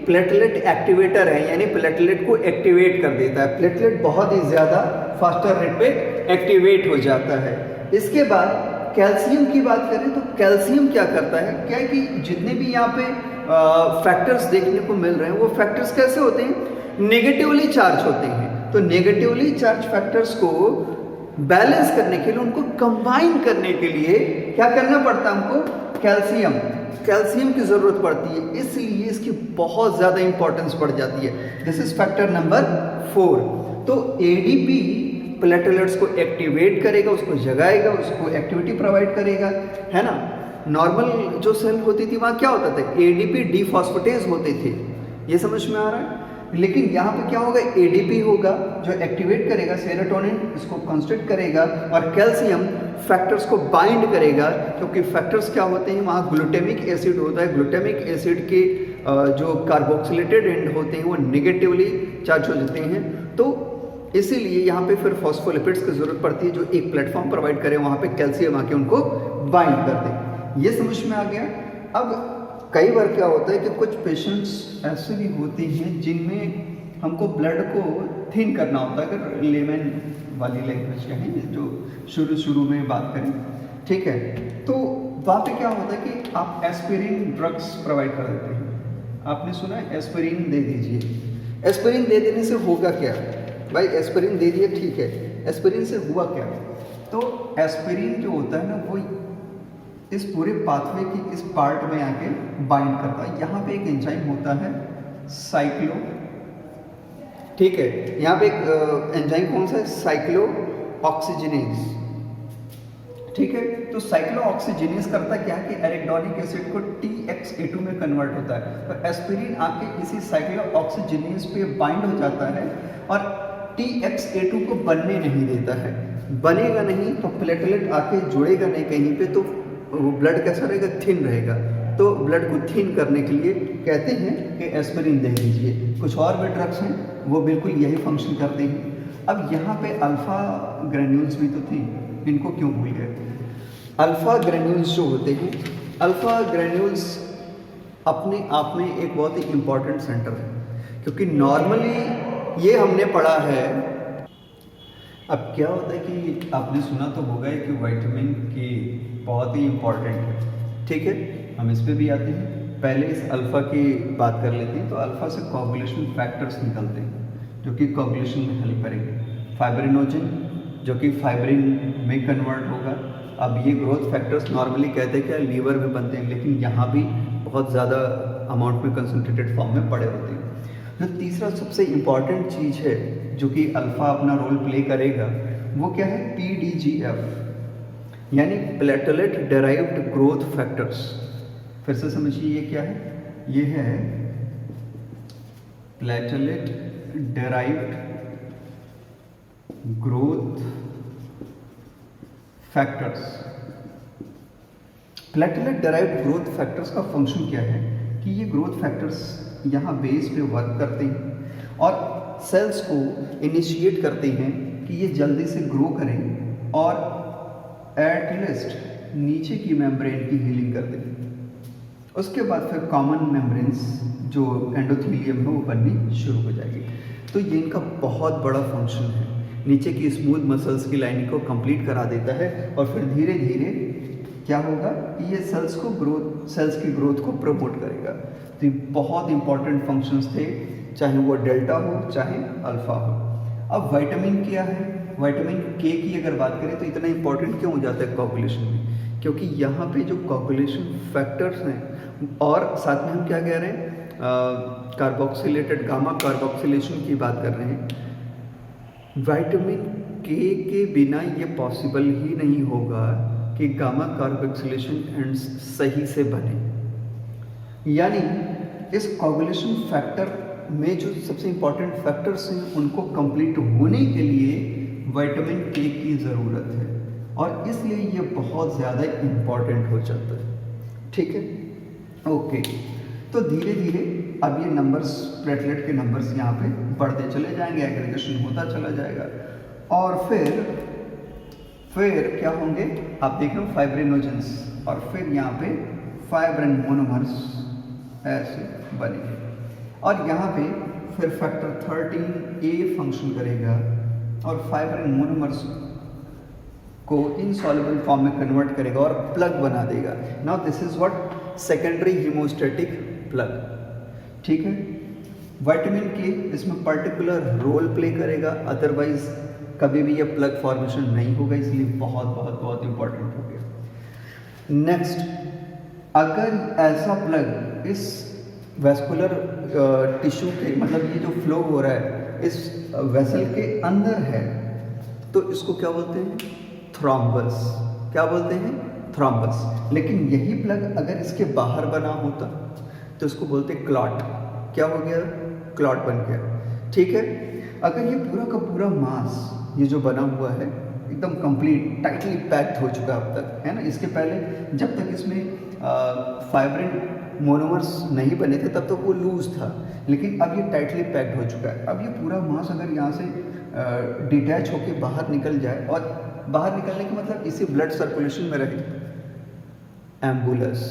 प्लेटलेट एक्टिवेटर है, यानी प्लेटलेट को एक्टिवेट कर देता है। प्लेटलेट बहुत ही ज़्यादा फास्टर रेट पे एक्टिवेट हो जाता है। इसके बाद कैल्शियम की बात करें तो कैल्शियम क्या करता है, क्या है कि जितने भी यहाँ पे फैक्टर्स देखने को मिल रहे हैं वो फैक्टर्स कैसे होते हैं, नेगेटिवली चार्ज होते हैं। तो नेगेटिवली चार्ज फैक्टर्स को बैलेंस करने के लिए, उनको कंबाइन करने के लिए क्या करना पड़ता है हमको, कैल्शियम की जरूरत पड़ती है। इसलिए इसकी बहुत ज्यादा इंपॉर्टेंस बढ़ जाती है। This is factor number 4। तो ADP प्लेटलेट्स को एक्टिवेट करेगा, उसको जगाएगा, उसको एक्टिविटी प्रोवाइड करेगा, है ना। नॉर्मल जो सेल होती थी वहाँ क्या होता था, ADP डीफॉस्फेटेज होते थे, ये समझ में आ रहा है। लेकिन यहाँ पे क्या होगा, ADP होगा जो एक्टिवेट करेगा सेरोटोनिन, इसको कंस्ट्रक्ट करेगा, और कैल्शियम फैक्टर्स को बाइंड करेगा। क्योंकि फैक्टर्स क्या होते हैं, वहाँ ग्लूटामिक एसिड होता है, ग्लूटामिक एसिड के जो कार्बोक्सिलेटेड एंड होते हैं वो नेगेटिवली चार्ज हो जाते हैं। तो इसीलिए यहाँ पे फिर फॉस्फोलिपिड्स की जरूरत पड़ती है जो एक प्लेटफॉर्म प्रोवाइड करे, वहाँ पे कैल्शियम आके उनको बाइंड कर दे। ये समझ में आ गया। अब कई बार क्या होता है कि कुछ पेशेंट्स ऐसे भी होते हैं जिनमें हमको ब्लड को थिन करना होता है, अगर लेमन वाली लैंग्वेज कहें, जो शुरू में बात करें, ठीक है। तो वहाँ पे क्या होता है कि आप एस्पिरिन ड्रग्स प्रोवाइड कर देते हैं। आपने सुना है एस्पिरिन दे दीजिए। एस्पिरिन दे देने से होगा क्या भाई, एस्पिरिन दे दिए, ठीक है, एस्पिरिन से हुआ क्या, तो एस्पिरिन जो होता है ना वो इस पूरे पाथवे की इस पार्ट में आके बाइंड करता है। यहाँ पे एक एंजाइम होता है साइक्लो, ठीक है, यहाँ पे एक एंजाइम कौन सा है, साइक्लो ऑक्सीजनेज, ठीक है। तो साइक्लो ऑक्सीजनेज करता क्या है कि एरिडोनिक एसिड को TXA2 में कन्वर्ट होता है। तो एस्पिरिन आके इसी साइक्लो ऑक्सीजनेज पे बाइंड हो जाता है और TXA2 को बनने नहीं देता है। बनेगा नहीं तो प्लेटलेट आके जुड़ेगा नहीं कहीं पे, तो वो ब्लड कैसा रहेगा, थिन रहेगा। तो ब्लड को थिन करने के लिए कहते हैं कि एस्पिरिन दे दीजिए। कुछ और भी ड्रग्स हैं वो बिल्कुल यही फंक्शन करते हैं। अब यहाँ पे अल्फ़ा ग्रेन्यूल्स भी तो थी, इनको क्यों भूल गए? अल्फ़ा ग्रेन्यूल्स जो होते हैं, अल्फ़ा ग्रेन्यूल्स अपने आप में एक बहुत ही इम्पॉर्टेंट सेंटर है, क्योंकि नॉर्मली ये हमने पढ़ा है। अब क्या होता है कि आपने सुना तो होगा कि विटामिन के बहुत ही इम्पॉर्टेंट है, ठीक है, हम इस पे भी आते हैं। पहले इस अल्फ़ा की बात कर लेते हैं। तो अल्फ़ा से कोगुलेशन फैक्टर्स निकलते हैं जो कि कोगुलेशन में हेल्प करेंगे। फाइब्रिनोजन जो कि फाइब्रिन में कन्वर्ट होगा। अब ये ग्रोथ फैक्टर्स नॉर्मली कहते हैं क्या लीवर में बनते हैं, लेकिन यहाँ भी बहुत ज़्यादा अमाउंट में कंसनट्रेटेड फॉर्म में पड़े होते हैं। जो तीसरा सबसे इम्पॉर्टेंट चीज़ है जो कि अल्फ़ा अपना रोल प्ले करेगा, वो क्या है? PDGF, यानी प्लेटलेट डेराइव्ड ग्रोथ फैक्टर्स। फिर से समझिए ये क्या है? ये है platelet derived growth factors. Platelet derived growth factors का फंक्शन क्या है कि ये ग्रोथ फैक्टर्स यहाँ बेस पे वर्क करते हैं और सेल्स को इनिशिएट करते हैं कि ये जल्दी से ग्रो करें और एटलीस्ट नीचे की मेम्ब्रेन की हीलिंग कर दें। उसके बाद फिर कॉमन मेम्ब्रेन्स जो एंडोथेलियम है वो बननी शुरू हो जाएगी। तो ये इनका बहुत बड़ा फंक्शन है, नीचे की स्मूथ मसल्स की लाइनिंग को कंप्लीट करा देता है और फिर धीरे धीरे क्या होगा, ये सेल्स की ग्रोथ को प्रमोट करेगा। तो ये बहुत इंपॉर्टेंट फंक्शंस थे, चाहे वो डेल्टा हो चाहे अल्फा हो। अब विटामिन क्या है? विटामिन के की अगर बात करें तो इतना इंपॉर्टेंट क्यों हो जाता है कोगुलेशन में? क्योंकि यहाँ पे जो कोगुलेशन फैक्टर्स हैं और साथ में हम क्या कह रहे हैं, कार्बोक्सिलेटेड गामा कार्बोक्सिलेशन की बात कर रहे हैं। विटामिन के बिना ये पॉसिबल ही नहीं होगा कि गामा कार्बोक्सिलेशन एंड्स सही से बने। यानी इस कोगुलेशन फैक्टर में जो सबसे इंपॉर्टेंट फैक्टर्स हैं उनको कंप्लीट होने के लिए विटामिन के की ज़रूरत है और इसलिए ये बहुत ज़्यादा इंपॉर्टेंट हो जाता है। ठीक है, ओके। तो धीरे धीरे अब ये नंबर्स, प्लेटलेट के नंबर्स यहाँ पे बढ़ते चले जाएंगे, एग्रीगेशन होता चला जाएगा और फिर क्या होंगे आप देख रहे हो, फाइब्रिनोजेंस, और फिर यहाँ पे फाइब्रिन मोनोमर्स ऐसे बनेंगे और यहाँ पे फिर फैक्टर 13A फंक्शन करेगा और फाइब्रिन मोनोमर्स को इनसॉल्युबल फॉर्म में कन्वर्ट करेगा और प्लग बना देगा। Now this is what secondary haemostatic plug. ठीक है, विटामिन के इसमें पर्टिकुलर रोल प्ले करेगा, अदरवाइज कभी भी ये प्लग फॉर्मेशन नहीं होगा, इसलिए बहुत बहुत बहुत इंपॉर्टेंट हो गया। नेक्स्ट, अगर ऐसा प्लग इस वेस्कुलर टिश्यू के, मतलब ये जो फ्लो हो रहा है इस वेसल के अंदर है, तो इसको क्या बोलते हैं? थ्रोम्बस। क्या बोलते हैं? थ्रोम्बस। लेकिन यही प्लग अगर इसके बाहर बना होता तो इसको बोलते क्लॉट। क्या हो गया? क्लॉट बन गया। ठीक है, अगर ये पूरा का पूरा मास ये जो बना हुआ है एकदम कंप्लीट टाइटली पैक्ड हो चुका अब तक, है ना, इसके पहले जब तक इसमें फाइब्रिन मोनोमर्स नहीं बने थे तब तक वो लूज था, लेकिन अब ये टाइटली पैक्ड हो चुका है। अब ये पूरा मास अगर यहाँ से डिटैच होकर बाहर निकल जाए, और बाहर निकलने का मतलब इसी ब्लड सर्कुलेशन में रहे, एम्बुलस,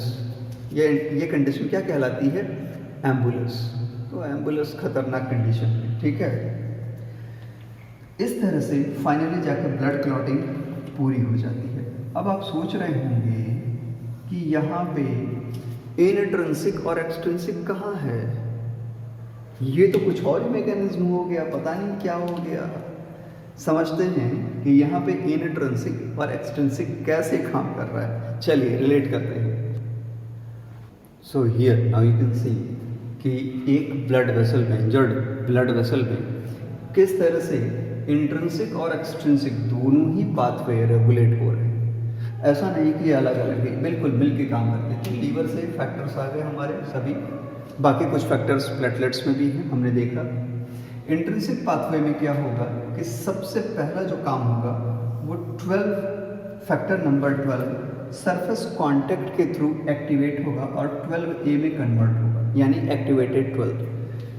ये कंडीशन क्या कहलाती है? एम्बुलस। तो एम्बुलस खतरनाक कंडीशन है। ठीक है, इस तरह से फाइनली जाकर ब्लड क्लॉटिंग पूरी हो जाती है। अब आप सोच रहे होंगे कि यहाँ पे इनट्रिंसिक और एक्सट्रिंसिक कहाँ है? ये तो कुछ और ही मैकेनिज्म हो गया, पता नहीं क्या हो गया। समझते हैं कि यहाँ पे इनट्रिंसिक और एक्सट्रिंसिक कैसे काम कर रहा है। चलिए रिलेट करते हैं। So here now you can see कि एक ब्लड वेसल में, इंजर्ड ब्लड वेसल में किस तरह से इंट्रिंसिक और एक्सट्रिंसिक दोनों ही पाथवे रेगुलेट हो रहे हैं। ऐसा नहीं कि अलग अलग है, बिल्कुल मिल के काम करते हैं। तो लीवर से फैक्टर्स आ गए हमारे सभी, बाकी कुछ फैक्टर्स प्लेटलेट्स में भी हैं, हमने देखा। इंट्रिंसिक पाथवे में क्या होगा कि सबसे पहला जो काम होगा वो 12 फैक्टर नंबर 12 सरफेस कांटेक्ट के थ्रू एक्टिवेट होगा और 12A में कन्वर्ट होगा, यानी activated 12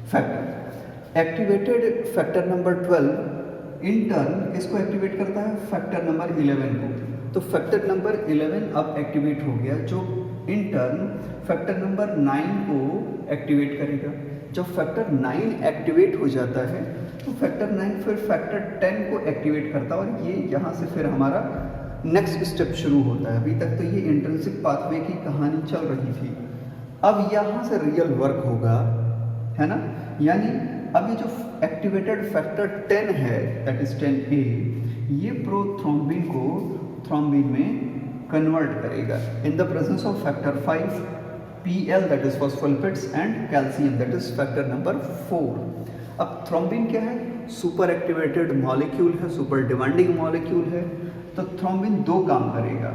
factor. Activated factor number 12 in turn किसको एक्टिवेट करता है, फैक्टर नंबर 11 को। तो फैक्टर नंबर 11 अब एक्टिवेट हो गया, जो इन टर्न फैक्टर नंबर 9 को एक्टिवेट करेगा। जब फैक्टर 9 एक्टिवेट हो जाता है तो फैक्टर 9 फिर फैक्टर 10 को एक्टिवेट करता है, और ये यहाँ से फिर हमारा नेक्स्ट स्टेप शुरू होता है। अभी तक तो ये इंट्रिंसिक पाथवे की कहानी चल रही थी, अब यहाँ से रियल वर्क होगा, है ना। यानी अभी जो एक्टिवेटेड फैक्टर 10 है, दैट इज 10A, ये प्रोथ्रोम्बिन को थ्रोम्बिन में कन्वर्ट करेगा in the presence of factor 5 PL, that is phospholipids, and calcium, that is factor number 4। अब थ्रोम्बिन क्या है, सुपर एक्टिवेटेड मॉलिक्यूल है, सुपर डिमांडिंग मॉलिक्यूल है। तो थ्रोम्बिन दो काम करेगा।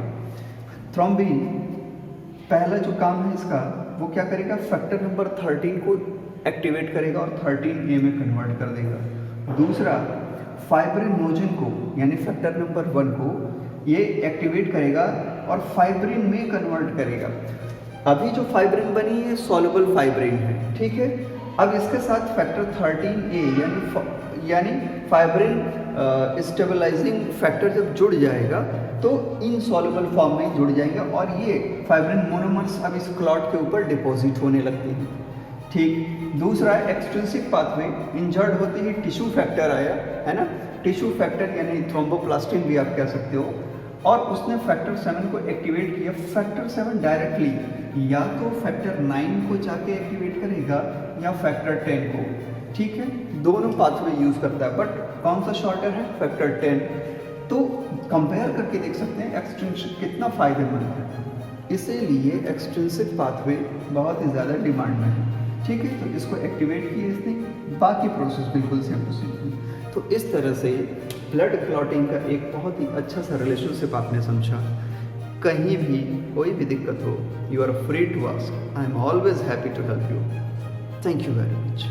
थ्रोम्बिन पहला जो काम है इसका, वो क्या करेगा, फैक्टर नंबर 13 को एक्टिवेट करेगा और 13A में कन्वर्ट कर देगा। दूसरा, फाइब्रिनोजन को यानी फैक्टर नंबर 1 को ये एक्टिवेट करेगा और फाइब्रिन में कन्वर्ट करेगा। अभी जो फाइब्रिन बनी है सॉल्युबल फाइब्रिन है, ठीक है। अब इसके साथ फैक्टर 13A यानी फाइब्रिन स्टेबलाइजिंग फैक्टर जब जुड़ जाएगा तो इनसॉल्युबल फॉर्म में जुड़ जाएगा, और ये फाइब्रिन मोनोमर्स अब इस क्लॉट के ऊपर डिपॉजिट होने लगते हैं, ठीक। दूसरा, एक्सट्रिंसिक पाथवे, इंजर्ड होते ही टिश्यू फैक्टर आया, है ना। टिश्यू फैक्टर यानी थ्रोम्बोप्लास्टिन भी आप कह सकते हो, और उसने फैक्टर 7 को एक्टिवेट किया। फैक्टर 7 डायरेक्टली या तो फैक्टर 9 को जाके एक्टिवेट करेगा या फैक्टर 10 को, ठीक है। दोनों पाथवे यूज करता है, बट कौन सा शॉर्टर है, फैक्टर 10। तो कंपेयर करके देख सकते हैं एक्सट्रिंसिक कितना फायदेमंद है, इसीलिए एक्सट्रिंसिक पाथवे बहुत ही ज़्यादा डिमांड में है, ठीक है। तो इसको एक्टिवेट किया इसने, बाकी प्रोसेस बिल्कुल सेम टू सेम। तो इस तरह से ब्लड क्लॉटिंग का एक बहुत ही अच्छा सा रिलेशनशिप आपने समझा। कहीं भी कोई भी दिक्कत हो, you are free to ask, I am always happy to help you. Thank you very much.